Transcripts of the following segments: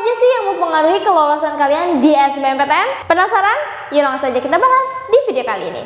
aja sih yang mempengaruhi kelolosan kalian di SBMPTN? Penasaran? Yuk langsung saja kita bahas di video kali ini.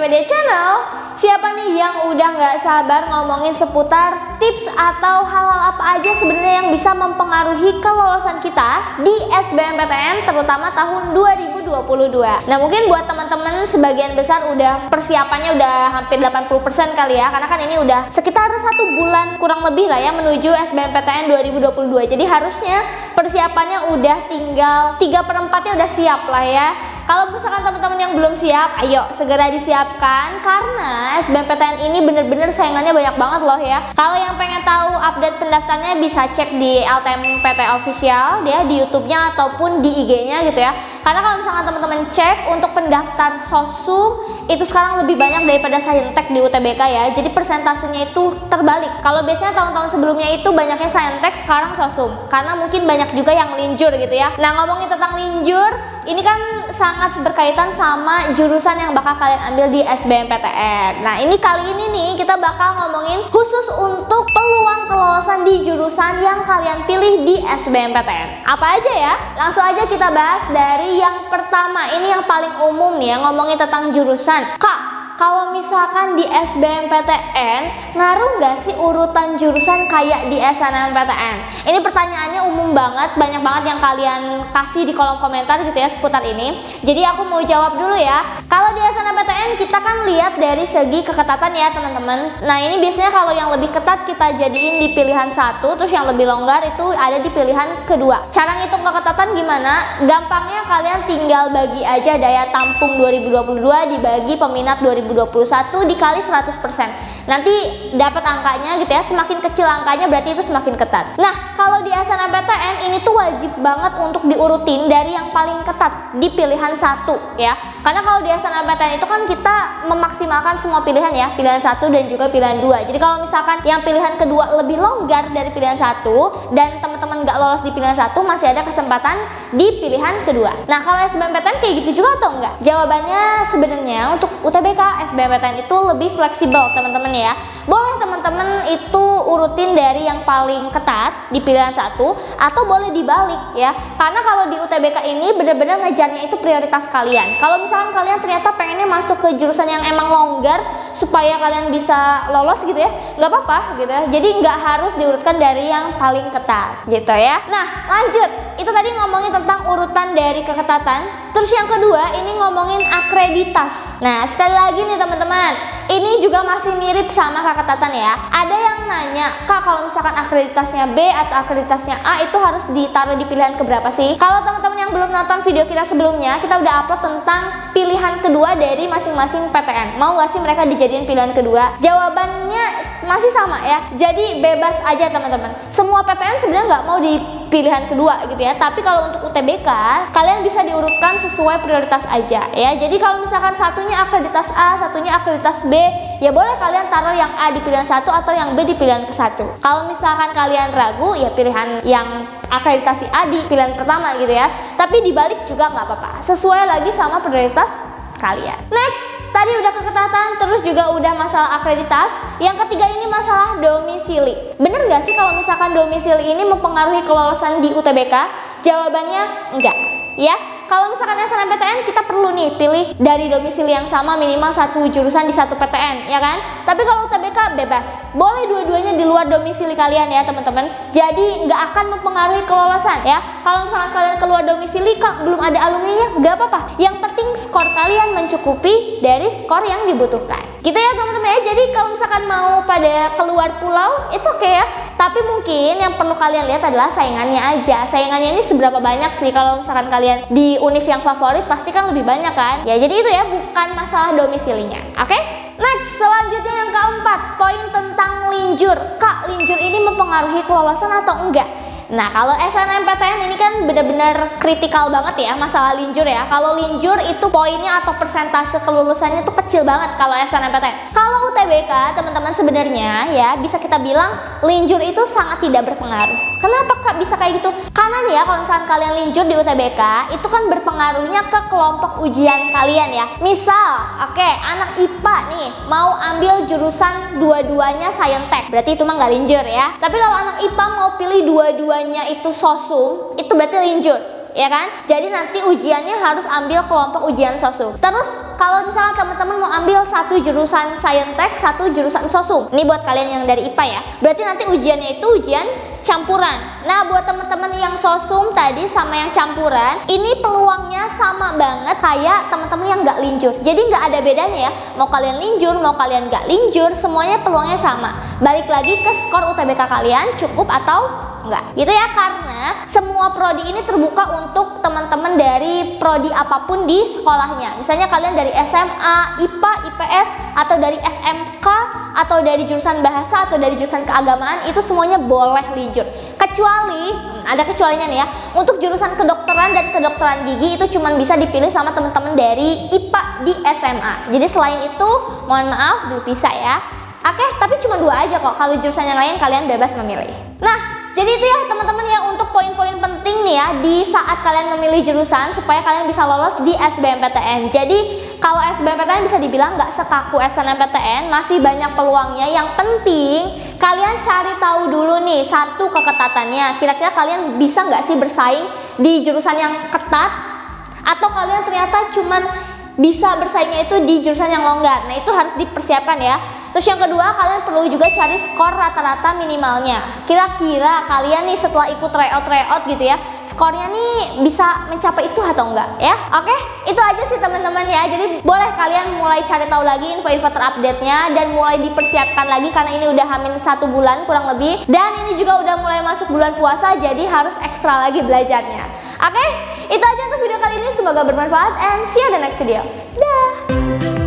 Media Channel. Siapa nih yang udah nggak sabar ngomongin seputar tips atau hal-hal apa aja sebenarnya yang bisa mempengaruhi kelolosan kita di SBMPTN terutama tahun 2022. Nah, mungkin buat teman-teman sebagian besar udah persiapannya udah hampir 80% kali ya, karena kan ini udah sekitar 1 bulan kurang lebih lah ya menuju SBMPTN 2022. Jadi harusnya persiapannya udah tinggal 3/4-nya udah siap lah ya. Kalau misalkan teman-teman yang belum siap, ayo segera disiapkan karena SBMPTN ini bener-bener saingannya banyak banget loh ya. Kalau yang pengen tahu update pendaftarnya bisa cek di LTMPT Official ya, di YouTube-nya ataupun di IG-nya gitu ya. Karena kalau misalkan teman-teman cek untuk pendaftar Sosum itu sekarang lebih banyak daripada Saintek di UTBK ya. Jadi persentasenya itu terbalik. Kalau biasanya tahun-tahun sebelumnya itu banyaknya Saintek, sekarang Sosum. Karena mungkin banyak juga yang linjur gitu ya. Nah, ngomongin tentang linjur, ini kan sangat berkaitan sama jurusan yang bakal kalian ambil di SBMPTN. Nah, ini kali ini nih kita bakal ngomongin khusus untuk peluang kelolosan di jurusan yang kalian pilih di SBMPTN. Apa aja ya? Langsung aja kita bahas dari yang pertama. Ini yang paling umum nih ya, ngomongin tentang jurusan. Kak, kalau misalkan di SBMPTN ngaruh nggak sih urutan jurusan kayak di SNMPTN? Ini pertanyaannya umum banget, banyak banget yang kalian kasih di kolom komentar gitu ya seputar ini. Jadi aku mau jawab dulu ya. Kalau di SNMPTN kita kan lihat dari segi keketatan ya teman-teman. Nah, ini biasanya kalau yang lebih ketat kita jadiin di pilihan 1, terus yang lebih longgar itu ada di pilihan kedua. Cara ngitung keketatan gimana? Gampangnya kalian tinggal bagi aja daya tampung 2022 dibagi peminat 2021 dikali 100%. Nanti dapat angkanya gitu ya. Semakin kecil angkanya berarti itu semakin ketat. Nah, kalau di SNMPTN ini tuh wajib banget untuk diurutin dari yang paling ketat di pilihan 1 ya. Karena kalau di SNMPTN itu kan kita memaksimalkan semua pilihan ya, pilihan 1 dan juga pilihan 2. Jadi kalau misalkan yang pilihan kedua lebih longgar dari pilihan 1 dan teman-teman nggak lolos di pilihan 1, masih ada kesempatan di pilihan kedua. Nah, kalau SBMPTN kayak gitu juga atau enggak? Jawabannya sebenarnya untuk UTBK SBMPTN itu lebih fleksibel teman-teman ya. Boleh teman-teman itu urutin dari yang paling ketat di pilihan 1 atau boleh dibalik ya. Karena kalau di UTBK ini benar-benar ngejarnya itu prioritas kalian. Kalau misalkan kalian ternyata pengennya masuk ke jurusan yang emang longgar supaya kalian bisa lolos gitu ya, nggak apa-apa gitu ya. Jadi nggak harus diurutkan dari yang paling ketat gitu ya. Nah, lanjut. Itu tadi ngomongin tentang urutan dari keketatan. Terus yang kedua ini ngomongin akreditas. Nah, sekali lagi nih teman-teman, ini juga masih mirip sama keketatan ya. Ada yang nanya, Kak, kalau misalkan akreditasnya B atau akreditasnya A itu harus ditaruh di pilihan keberapa sih? Kalau teman-teman yang belum nonton video kita sebelumnya, kita udah upload tentang pilihan kedua dari masing-masing PTN. Mau nggak sih mereka dijadiin pilihan kedua? Jawabannya masih sama ya. Jadi bebas aja teman-teman. Semua PTN sebenarnya nggak mau di pilihan kedua gitu ya. Tapi kalau untuk UTBK, kalian bisa diurutkan sesuai prioritas aja ya. Jadi kalau misalkan satunya akreditas A, satunya akreditas B, ya boleh kalian taruh yang A di pilihan 1 atau yang B di pilihan ke-1. Kalau misalkan kalian ragu, ya pilihan yang akreditasi A di pilihan pertama gitu ya. Tapi dibalik juga nggak apa-apa. Sesuai lagi sama prioritas kalian. Next, tadi udah keketatan, terus juga udah masalah akreditas. Yang ketiga ini masalah domisili. Bener nggak sih kalau misalkan domisili ini mempengaruhi kelolosan di UTBK? Jawabannya enggak ya. Kalau misalkan SNMPTN kita perlu nih pilih dari domisili yang sama minimal 1 jurusan di 1 PTN ya kan. Tapi kalau UTBK bebas, boleh dua-duanya di luar domisili kalian ya teman-teman. Jadi nggak akan mempengaruhi kelolosan ya. Kalau misalkan kalian keluar domisili, Kak, belum ada alumninya, nggak apa-apa. Yang penting skor kalian mencukupi dari skor yang dibutuhkan. Gitu ya teman-teman ya. Jadi kalau misalkan mau pada keluar pulau, it's okay ya. Tapi mungkin yang perlu kalian lihat adalah saingannya aja. Saingannya ini seberapa banyak sih. Kalau misalkan kalian di univ yang favorit pasti kan lebih banyak kan. Ya jadi itu ya, bukan masalah domisilinya. Oke? Next, selanjutnya yang keempat, poin tentang linjur. Kak, linjur ini mempengaruhi kelolosan atau enggak? Nah, kalau SNMPTN ini kan benar-benar kritikal banget ya masalah linjur ya. Kalau linjur itu poinnya atau persentase kelulusannya tuh kecil banget kalau SNMPTN. Kalau UTBK teman-teman sebenarnya ya bisa kita bilang linjur itu sangat tidak berpengaruh. Kenapa Kak bisa kayak gitu? Karena nih ya kalau misalkan kalian linjur di UTBK itu kan berpengaruhnya ke kelompok ujian kalian ya. Misal, anak IPA nih mau ambil jurusan dua-duanya Saintek, berarti itu mah nggak linjur ya. Tapi kalau anak IPA mau pilih dua-duanya itu Sosum, itu berarti linjur, ya kan? Jadi nanti ujiannya harus ambil kelompok ujian Sosum. Terus kalau misalnya teman-teman mau ambil satu jurusan Saintek, satu jurusan Sosum, ini buat kalian yang dari IPA ya, berarti nanti ujiannya itu ujian campuran. Nah buat teman-teman yang Sosum tadi sama yang campuran, ini peluangnya sama banget kayak teman-teman yang nggak linjur. Jadi nggak ada bedanya ya, mau kalian linjur mau kalian nggak linjur, semuanya peluangnya sama. Balik lagi ke skor UTBK kalian cukup atau enggak gitu ya, karena semua prodi ini terbuka untuk teman-teman dari prodi apapun di sekolahnya. Misalnya kalian dari SMA, IPA, IPS, atau dari SMK, atau dari jurusan bahasa, atau dari jurusan keagamaan, itu semuanya boleh linjur. Kecuali, ada kecualinya nih ya, untuk jurusan kedokteran dan kedokteran gigi itu cuma bisa dipilih sama teman-teman dari IPA di SMA. Jadi selain itu, mohon maaf belum bisa ya. Tapi cuma 2 aja kok, kalau jurusan yang lain kalian bebas memilih. Nah, jadi itu ya teman-teman ya untuk poin-poin penting nih ya di saat kalian memilih jurusan supaya kalian bisa lolos di SBMPTN. Jadi kalau SBMPTN bisa dibilang nggak sekaku SNMPTN, masih banyak peluangnya. Yang penting kalian cari tahu dulu nih satu keketatannya. Kira-kira kalian bisa nggak sih bersaing di jurusan yang ketat, atau kalian ternyata cuman bisa bersaingnya itu di jurusan yang longgar. Nah itu harus dipersiapkan ya. Terus yang kedua, kalian perlu juga cari skor rata-rata minimalnya. Kira-kira kalian nih setelah ikut tryout gitu ya, skornya nih bisa mencapai itu atau enggak ya? Itu aja sih teman-teman ya. Jadi boleh kalian mulai cari tahu lagi info-info terupdate-nya dan mulai dipersiapkan lagi karena ini udah hamin 1 bulan kurang lebih. Dan ini juga udah mulai masuk bulan puasa, jadi harus ekstra lagi belajarnya. Itu aja untuk video kali ini, semoga bermanfaat and see you the next video. Dah.